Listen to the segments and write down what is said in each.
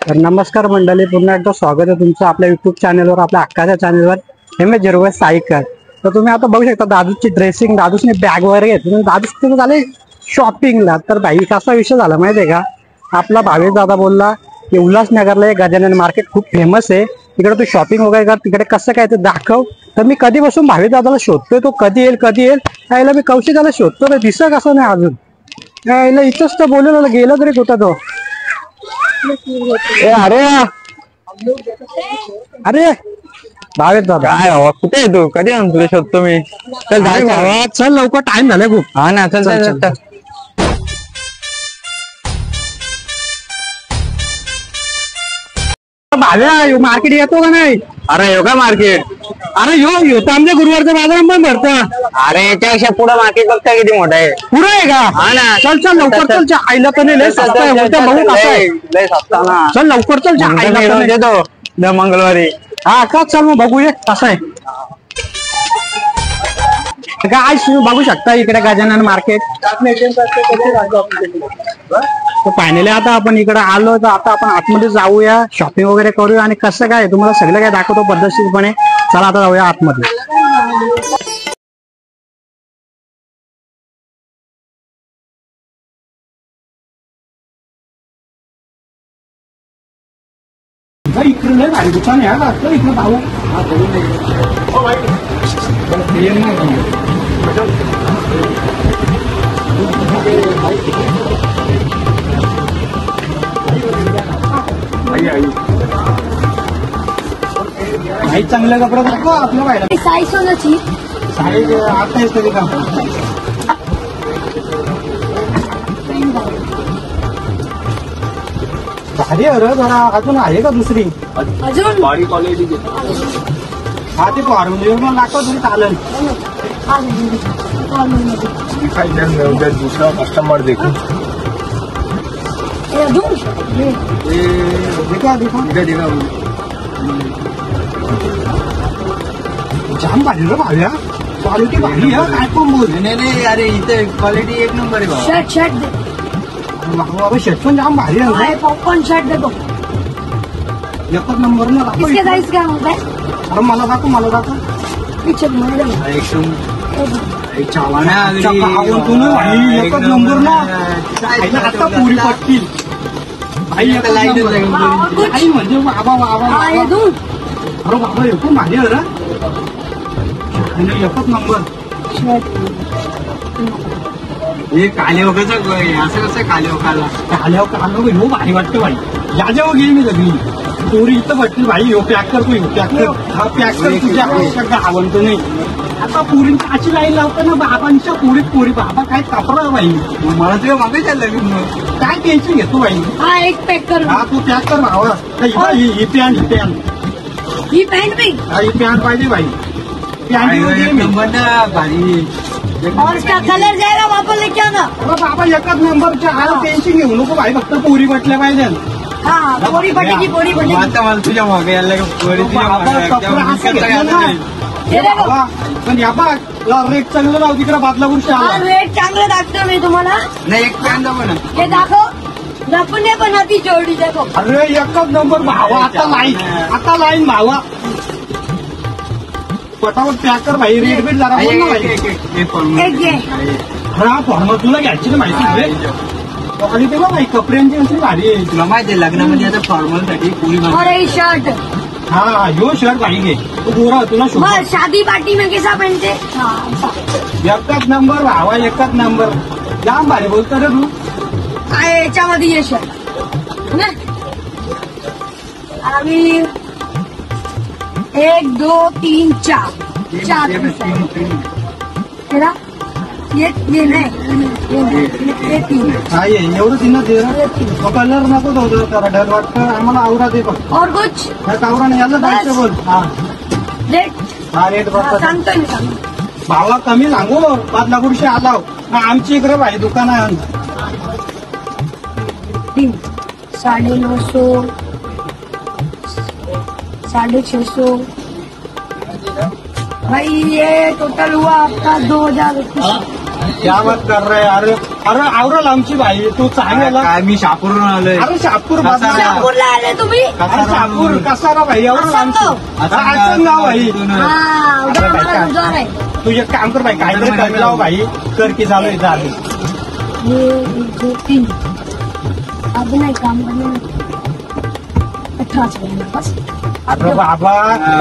तर नमस्कार मंडळी, पुन्हा एकदा स्वागत आहे तुमचं आपल्या युट्यूब चॅनलवर, आपल्या अक्काच्या चॅनलवर MS झिरोवेस सायकर। तर तुम्ही आता बघू शकता दादूची ड्रेसिंग, दादूने बॅग वगैरे घेतली, दादूच तिथे झाले शॉपिंगला। तर भाई कसा विषय झाला माहितीये का, आपला भावेश दादा बोलला की उल्हासनगरला एक गजानन मार्केट खूप फेमस आहे, तिकडे तू शॉपिंग वगैरे कर, तिकडे कसं काय ते दाखव। तर मी कधीपासून भावेश दादाला शोधतोय, तो कधी येईल यायला मी कौशिकाला शोधतो, तर दिसत कसं नाही अजून यायला। इथंच तर बोललेलं, गेला तरी कुठं तो। अरे अरे भावेश दादा काय हवा कुठे आहे तू? कधी आणून तुला शोधतो मी। चल चल लवकर, टाइम झालाय खूप। हा ना, चल चल चल भाव्या मार्केट येतो का नाही? अरे योगा मार्केट, अरे यो तर आमच्या गुरुवारचं बाजार पण भरतं। अरे याच्यापेक्षा पुढं मार्केट बघता किती मोठं आहे। पुढं आहे का? हा ना, चल चल लवकर चल, च्या आईला तर नाही लय स्वस्त आहे, उद्या बघू कसं आहे। लय सस्ता ना। चल लवकर चल, च्या आईला तर नाही। देतो दर मंगळवारी। हा का, चल मग बघूया कसं आहे काय। तुम्ही बघू शकता इकडे गजानन मार्केट। तर फायनली आता आपण इकडे आलो, तर आता आपण आतमध्ये जाऊया, शॉपिंग वगैरे करूया आणि कसं काय तुम्हाला सगळं काय दाखवतो पद्धतशीरपणे। चला आता जाऊया आतमध्ये। इकडे लय भारी दुकान आहे, इकडे भाऊ भाई चांगले कपडे दाखव आपल्या बायला। साई सोनाची साडी आता येते का? भारी आहे रे जरा। अजून आहे का दुसरी? अजून बॉडी क्वालिटी हा ते फॉर्म्युला दाखव तरी चालेल। दूसरा कस्टमर देखो। अजून देखा जाम भारी रे भाव्या, क्वालिटी भारी आहे। काय पण बोल। नाही अरे इथे क्वालिटी एक नंबर आहे। शर्ट दे बाबा, शर्ट पण जाम भारी आहे। पॉपकॉर्न शर्ट दे दो। एकच नंबर ना दाखव। इसके साइज क्या होता है? अरे मला दाखव पीछे मैडम एकच नंबर ना। आता पुरी पटतील भाई, आई म्हणजे बाबा बाबा। ये दूं अरे बाबा एकदम भारी आहे रे, एकच नंबर। हे काले वगैरे असं कसं काले वगैरे काल्यावर ह्यो भारी वाटतं भाई। या जेव्हा गेली मी सगळी पोरी इथं पटतील भाई। ह्यो पॅक कर, तू पॅक कर, हा पॅक कर, तुझ्या सगळं आवडतं नाही। आता पोरी काची लाईन लावतं ना बाबांच्या पोरी बाबा काय कापरा भाई। मला तुझ्या मागे चाललं काय टेन्शन घेतो भाई। हाँ एक पैक कर। हा तू पॅक कर भावा। ही पॅन्ट भी ही पॅन्ट पाहिजे भाई। नंबर ना भारी। और इसका कलर जाएगा वापस लेके आना। बाबा एकच नंबरच्या हा टेन्शन घेऊ नको भाई, फक्त पोरी पटल्या पाहिजे। हाँ बोरी बटेगी बोरी बटेगी। आता मला तुझ्या मागे यायला पोरी तुझ्या मागे पण या बघ रेट चांगलं राहू तिकडे बादलापूरच्या रेट चांगलं दाखतो मी तुम्हाला। नाही एक पॅन दाखव ना। हे दाखव, रपने बनाती जोड़ी देखो। अरे एकच नंबर भावा। आता लाईन भावा, पटापट पॅक कर भाई। रेट बीट जरा बोल ना भाई। एक ये हा फॉर्म तुला घ्यायची ना माहिती आणि तेव्हा भाई कपड्यांची अशी भारी आहे। तुला माहिती आहे लग्नामध्ये आता फॉर्मल साठी पुरी और ये शर्ट। हाँ यो शर्ट भाई घे, तू गोरा तुला शोभा। बस शादी पार्टी में कैसा पहनते? एकच नंबर भावा, एकच नंबर। जाम भारी बोलतो रे तू। काय याच्यामध्ये ये शर्ट ना आम्ही 1 2 3 4 तेरा ये नहीं ये 3 हा ये एवढं तिनं दे रे। कलर नको जाऊ जरा डर वाटतं आम्हाला। आवरा दे पण और कुछ आवरा नाही याला जायचं बोल। हा रेट हा रेट बघा सांगतोय मी सांग भावा, कमी सांगू बादलापूरशी आलाव ना आमची इकडे भाई दुकान आहे। 3 950 650 भाई। ये टोटल हुआ आपका 2021। क्या मत कर रहे अरे अरे आवरल आमची भाई तू चांगला काय मी शापूरवरून आलोय. अरे शापूर कसारा. शापूरला आले तुम्ही अरे शापूर कसारा भाई आवरल आमची आसनगाव. आसनगाव भाई हा उद्या अरे मला काय? बुधवार आहे. तू एक काम कर भाई काहीतरी कमी लाव भाई कर की चालू इथं आधी हे 1 2 3 अब नाही काम करणार 18 बस. अरे बाबा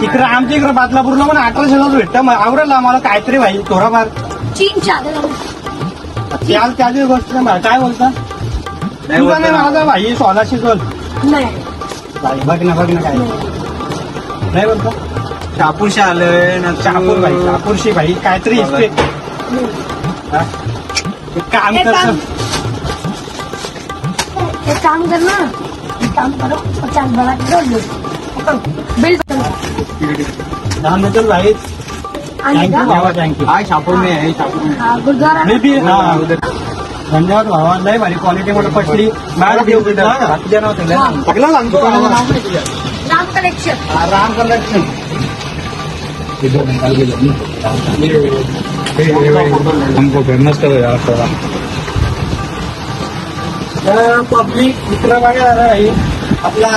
इकडे आमच्या इकडे बदलापूरला पण 1800 भेटतं आवरल आम्हाला काहीतरी भाई थोडाफार चीन चादर त्याला त्याची गोष्ट नाही भाई. काय बोलता नाही तुझा बोलतो नाही ना. माझा भाई 1600 बोल नाही भाई बघ ना काय नाही बोलता शापूरशी आलोय ना शहापूर भाई शहापूरशी भाई काहीतरी इस्ते काम एक कर काम एक काम कर ना एक काम करो 50 बड़ा जोड़ दो बिल चल भाई थँक्यू भावा थँक्यू हाय शापूर में आहे शापूर में. गुरुद्वारा मी बी धन्यवाद भावा लय भारी क्वालिटी मध्ये पटली बाहेर देऊ सगळं लागतो राम कलेक्शन राम कलेक्शन हमको फेमस करो यार थोड़ा. पब्लिक दुसरा बघा भाई आपला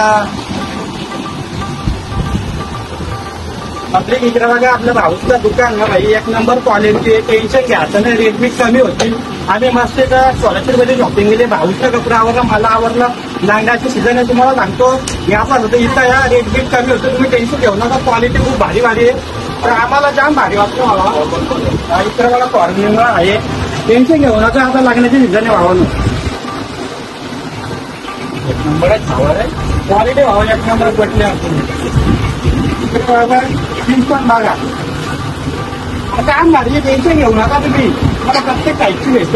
पब्लिक इकडे बघा आपल्या भाऊचं दुकान ना भाई एक नंबर क्वालिटी टेन्शन घ्यायचं नाही रेट बी कमी होतील आम्ही मस्त सोलापूर मध्ये शॉपिंग केली भाऊचा कपडा आवडला मला आवडला लांगाचे सीझन आहे तुम्हाला सांगतो यापास होतं इथं या रेट बीट कमी होतं तुम्ही टेन्शन घेऊ नका क्वालिटी खूप भारी भारी आहे तर आम्हाला जाम भारी वाटतं मला इकडे मला फॉर्म्युला आहे टेन्शन घेऊ नका आता लागण्याची सीझन आहे भावानं एक नंबर आहे भावा क्वालिटी भावा एक नंबर पटले आपण जीन्स पण बघा काम भारी टेन्शन घेऊ नका तुम्ही मला प्रत्येक टाईपची भेटत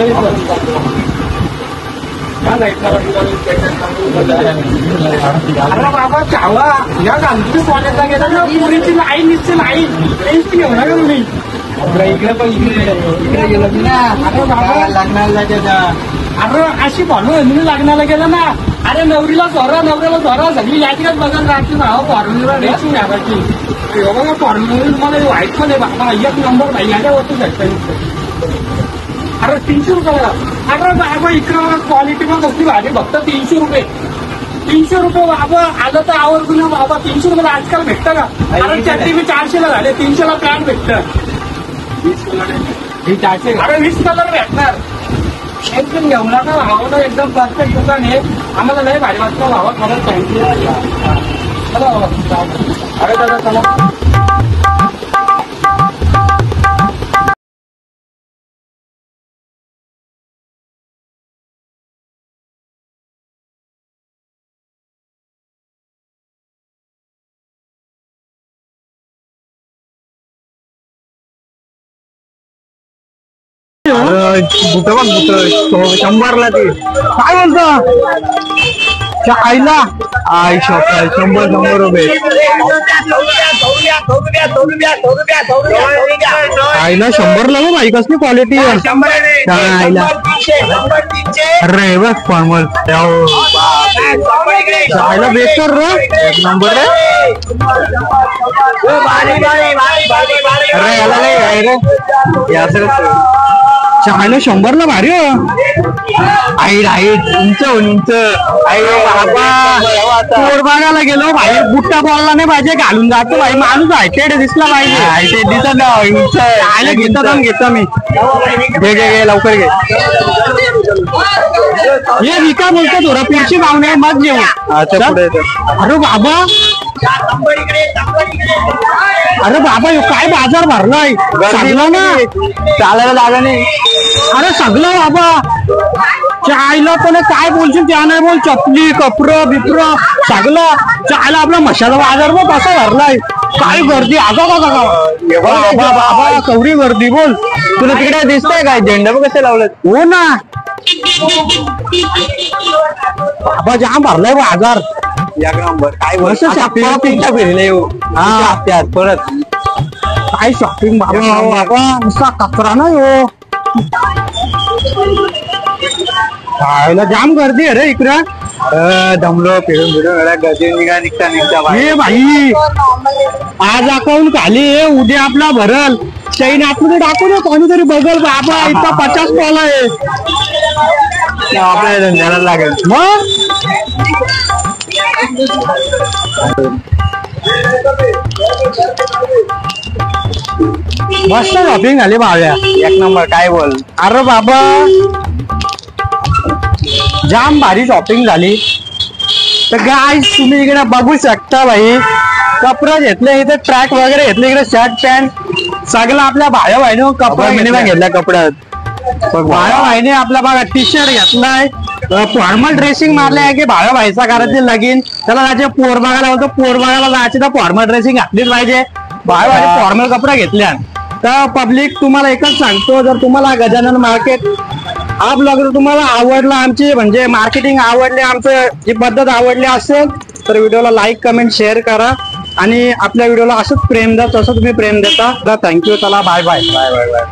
अरे बाबा चावा या गांधी कॉलेजला गेला ना पुरीची लाईन निघते लाईन टेन्शन घेऊ नका तुम्ही इकडे पण इकडे गेलो ना अरे बाबा लग्नाला त्याच्या अरे अशी म्हणून लग्नाला गेलं ना अरे नवरीला नवऱ्याला झोरा सगळी याच्यात बघा राहते ना फॉर्म्युला रेसिंग घ्यायची बघा फॉर्म्युला तुम्हाला व्हाईट पण आहे बाबा एक नंबर नाही याच्या वस्तू भेटत अरे 300 रुपयाला अरे बाबा इकडं क्वालिटी पण कसली भारी फक्त 300 रुपये 300 रुपये बाबा आलं तर आवडतो ना बाबा 300 रुपयाला आजकाल भेटतं का अरे चड्डी मी 400 ला झाले 300 ला पॅन्ट भेटतं 400 अरे 20 कलर भेटणार एकदम घेऊ नका भावानं एकदम परफेक्ट दुकान आहे आम्हाला लय भारी वाटतं भावा खरंच थँक्यू अरे दादा चला बुट बघ बुट 100ला ते काय बोलतो आईला आई शॉप 100 रुपये आईला 100ला हो भाई कसली क्वालिटी आहे आईला अरे बघ फॉर्मल आईला बेस्ट रे एक नंबर अरे याला नाही रे याचं चायला 100ला भारी आई उंच आई बाबा चोर बघायला गेलो भाई बुट्टा बोलला नाही पाहिजे घालून जातो भाई माणूस हायटेड दिसला पाहिजे हायटेड दिसत उंच आयला घेतो मी घे लवकर घे ये विका बोलतो थोडा पुढची पाहुणे मग घेऊ अरे बाबा अरे बाबा काय बाजार भरलाय सगळं ना चालायला जागा नाही अरे सगळं बाबा चायला पण काय बोलशील त्या नाही बोल चपली कपडं बिपरं सगळं चायला आपला मशाला बाजार बघ कसा भरलाय काय गर्दी आगा बाबा बाबा कवरी गर्दी बोल तुला तिकडे दिसतंय काय झेंडा बघ कसे लावलं हो ना बाबा जाम भरलाय बाजार एक नंबर काय फिरले हा त्यात परत काय शॉपिंग बाबा नुसता कचरा नाही हो खायला जाम गर्दी आहे रे इकडं अरे दमलो फिरून गदी निघता भाई. ए भाई आज अकाउंट खाली आहे, उद्या आपला भरल. चैन आतमध्ये टाकू दे, कोणीतरी बघल बाबा इथं 50 कॉल आहे. आपल्याला धंद्याला लागेल. मग मस्त शॉपिंग झाली भाव्या. एक नंबर काय बोल. अरे बाबा जाम भारी शॉपिंग झाली. तर गाईज तुम्ही इकडे बघू शकता भाई, कपडे घेतले इथे, ट्रॅक वगैरे घेतले इकडे, शर्ट पॅन्ट सगळं आपल्या भाया भाईने कपडे मिनिमम घेतल्या कपड्यात. भाया भाईने आपला बघा टी शर्ट घेतलाय, फॉर्मल ड्रेसिंग मारलाय की भाया भाईचा करायचे लगीन, त्याला जायचे पोर बघायला होतं, पोर बघायला जायचे तर फॉर्मल ड्रेसिंग घातलीच पाहिजे. भाया भाई फॉर्मल कपडे घेतल्या. तर पब्लिक तुम्हाला एकच सांगतो, जर तुम्हाला गजानन मार्केट हा ब्लॉग जर तुम्हाला आवडला, आमची म्हणजे मार्केटिंग आवडली, आमचं जी पद्धत आवडली असेल तर व्हिडिओला लाईक कमेंट शेअर करा आणि आपल्या व्हिडिओला असंच प्रेम द्या, तसं तुम्ही प्रेम देता. थँक्यू. चला bye bye. Bye bye bye.